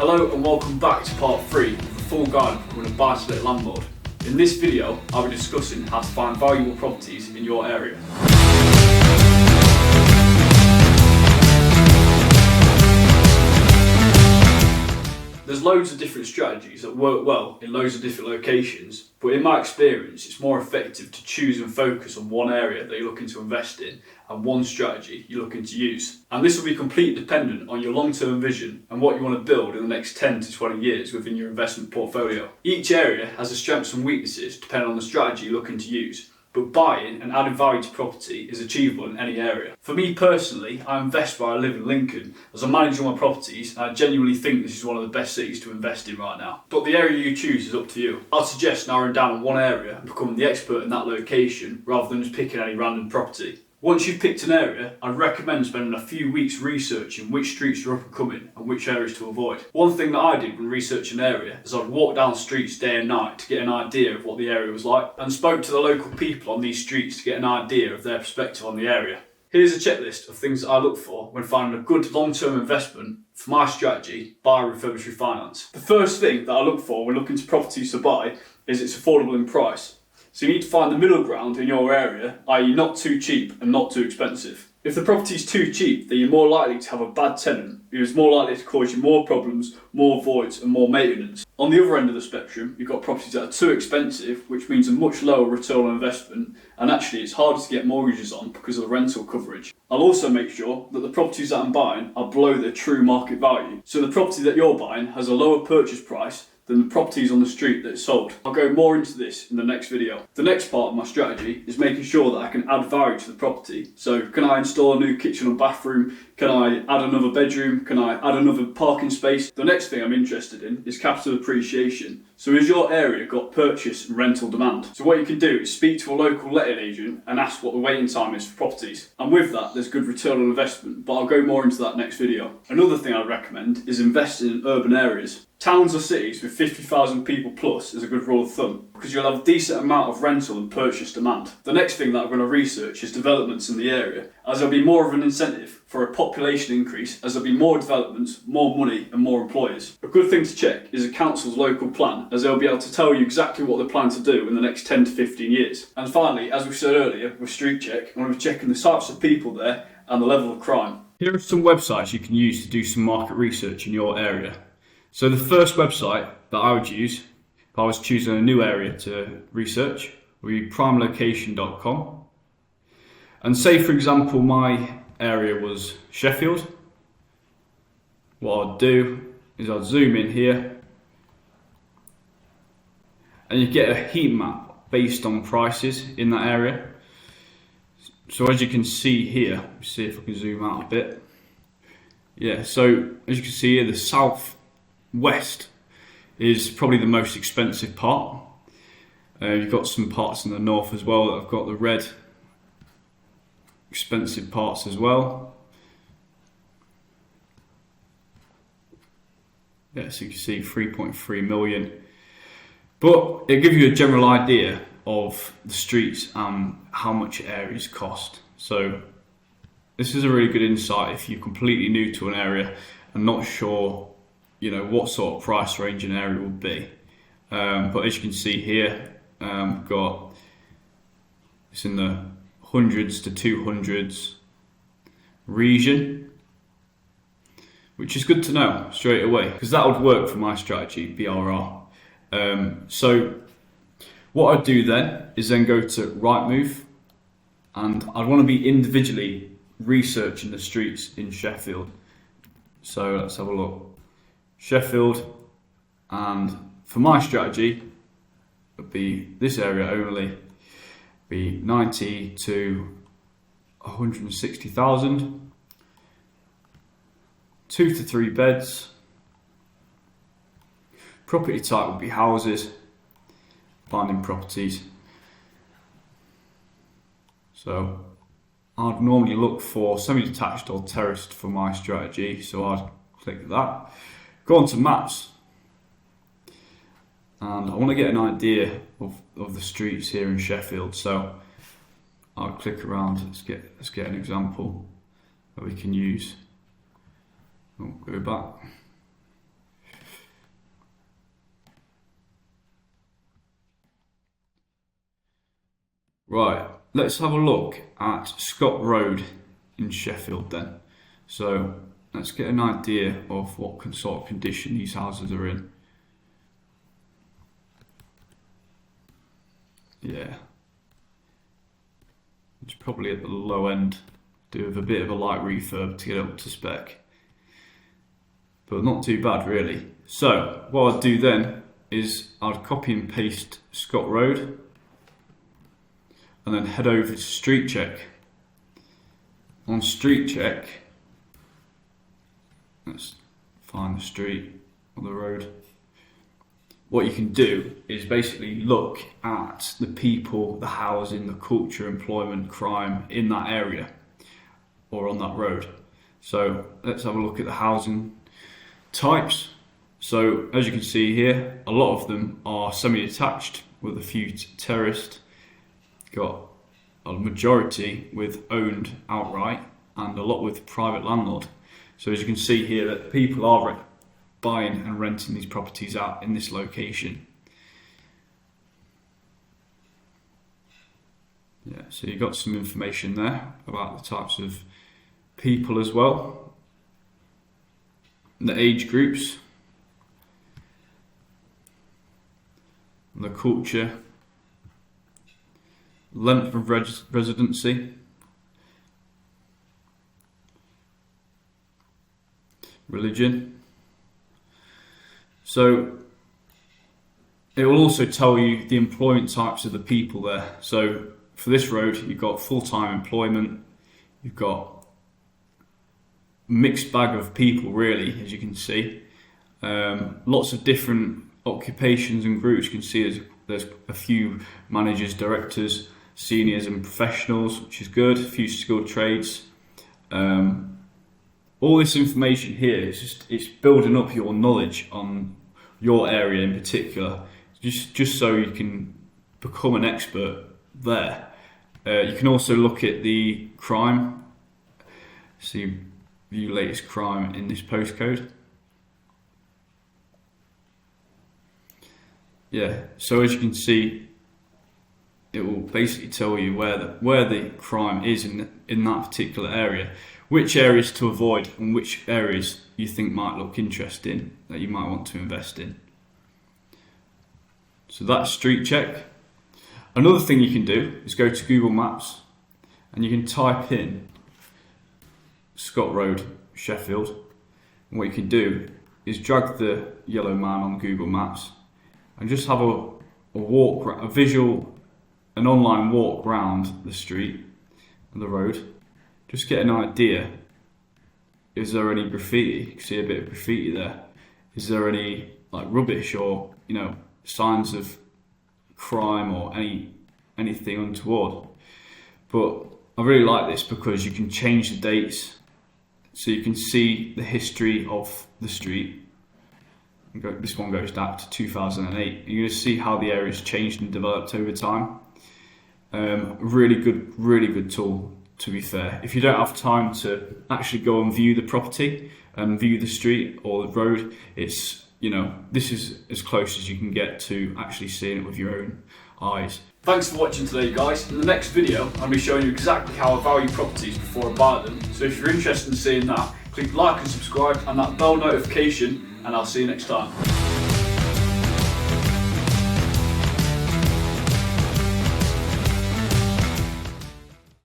Hello and welcome back to part 3 of the full guide of becoming a buy-to-let landlord. In this video, I'll be discussing how to find valuable properties in your area. There's loads of different strategies that work well in loads of different locations, but in my experience, it's more effective to choose and focus on one area that you're looking to invest in and one strategy you're looking to use. And this will be completely dependent on your long-term vision and what you want to build in the next 10 to 20 years within your investment portfolio. Each area has its strengths and weaknesses depending on the strategy you're looking to use, but buying and adding value to property is achievable in any area. For me personally, I invest where I live in Lincoln as I manage all my properties, and I genuinely think this is one of the best cities to invest in right now. But the area you choose is up to you. I'd suggest narrowing down on one area and becoming the expert in that location rather than just picking any random property. Once you've picked an area, I'd recommend spending a few weeks researching which streets are up and coming and which areas to avoid. One thing that I did when researching an area is I'd walk down streets day and night to get an idea of what the area was like, and spoke to the local people on these streets to get an idea of their perspective on the area. Here's a checklist of things that I look for when finding a good long-term investment for my strategy, buy, refurbish, refinance. The first thing that I look for when looking to properties to buy is it's affordable in price. So you need to find the middle ground in your area, i.e. not too cheap and not too expensive. If the property is too cheap, then you're more likely to have a bad tenant who is more likely to cause you more problems, more voids and more maintenance. On the other end of the spectrum, you've got properties that are too expensive, which means a much lower return on investment, and actually it's harder to get mortgages on because of the rental coverage. I'll also make sure that the properties that I'm buying are below their true market value. So the property that you're buying has a lower purchase price than the properties on the street that it's sold. I'll go more into this in the next video. The next part of my strategy is making sure that I can add value to the property. So can I install a new kitchen and bathroom? Can I add another bedroom? Can I add another parking space? The next thing I'm interested in is capital appreciation. So has your area got purchase and rental demand? So what you can do is speak to a local letting agent and ask what the waiting time is for properties. And with that, there's good return on investment, but I'll go more into that next video. Another thing I'd recommend is investing in urban areas. Towns or cities with 50,000 people plus is a good rule of thumb, because you'll have a decent amount of rental and purchase demand. The next thing that I'm going to research is developments in the area, as there'll be more of an incentive for a population increase, as there'll be more developments, more money and more employers. A good thing to check is a council's local plan, as they'll be able to tell you exactly what they plan to do in the next 10 to 15 years. And finally, as we said earlier with Street Check, I'm going to be checking the types of people there and the level of crime. Here are some websites you can use to do some market research in your area. So the first website that I would use if I was choosing a new area to research would be primelocation.com. And say for example my area was Sheffield. What I'd do is I'd zoom in here and you get a heat map based on prices in that area. So as you can see here, see if I can zoom out a bit. Yeah, so as you can see here, the south west is probably the most expensive part. You've got some parts in the north as well that have got the red expensive parts as well. Yeah, so you can see 3.3 million. But it'll give you a general idea of the streets and how much areas cost. So this is a really good insight if you're completely new to an area and not sure what sort of price range an area will be. But as you can see here, got it's in the hundreds to 200s region, which is good to know straight away because that would work for my strategy, BRR. So what I'd do then is then go to Rightmove, and I'd want to be individually researching the streets in Sheffield. So let's have a look. Sheffield, and for my strategy it would be this area only, be 90 to 160,000, 2 to 3 beds, property type would be houses, finding properties. So I'd normally look for semi-detached or terraced for my strategy, so I'd click that. Go on to maps, and I want to get an idea of the streets here in Sheffield, so I'll click around. Let's get an example that we can use. Oh, go back. Right, let's have a look at Scott Road in Sheffield then. So let's get an idea of what sort of condition these houses are in. Yeah, it's probably at the low end, do with a bit of a light refurb to get up to spec, but not too bad really. So what I'd do then is I'd copy and paste Scott Road and then head over to Street Check. On Street Check, let's find the street or the road. What you can do is basically look at the people, the housing, the culture, employment, crime in that area or on that road. So let's have a look at the housing types. So as you can see here, a lot of them are semi-detached with a few terraced. Got a majority with owned outright and a lot with private landlord. So as you can see here, that people are buying and renting these properties out in this location. Yeah, so you've got some information there about the types of people as well, the age groups, the culture, length of residency, religion. So it will also tell you the employment types of the people there. So for this road, you've got full-time employment, you've got a mixed bag of people really, as you can see. Lots of different occupations and groups. You can see there's a few managers, directors, seniors and professionals, which is good, a few skilled trades. All this information here is it's building up your knowledge on your area in particular, just so you can become an expert there. You can also look at the crime, see view latest crime in this postcode. Yeah, so as you can see, it will basically tell you where the crime is in that particular area, which areas to avoid and which areas you think might look interesting that you might want to invest in. So that's Street Check. Another thing you can do is go to Google Maps and you can type in Scott Road, Sheffield, and what you can do is drag the yellow man on Google Maps and just have a walk, an online walk round the street and the road. Just get an idea. Is there any graffiti? You can see a bit of graffiti there. Is there any like rubbish or signs of crime or anything untoward? But I really like this because you can change the dates, so you can see the history of the street. This one goes back to 2008. You're going to see how the area's changed and developed over time. Really good tool, to be fair. If you don't have time to actually go and view the property and view the street or the road, it's this is as close as you can get to actually seeing it with your own eyes. Thanks for watching today, guys. In the next video, I'll be showing you exactly how I value properties before I buy them. So if you're interested in seeing that, click like and subscribe and that bell notification, and I'll see you next time.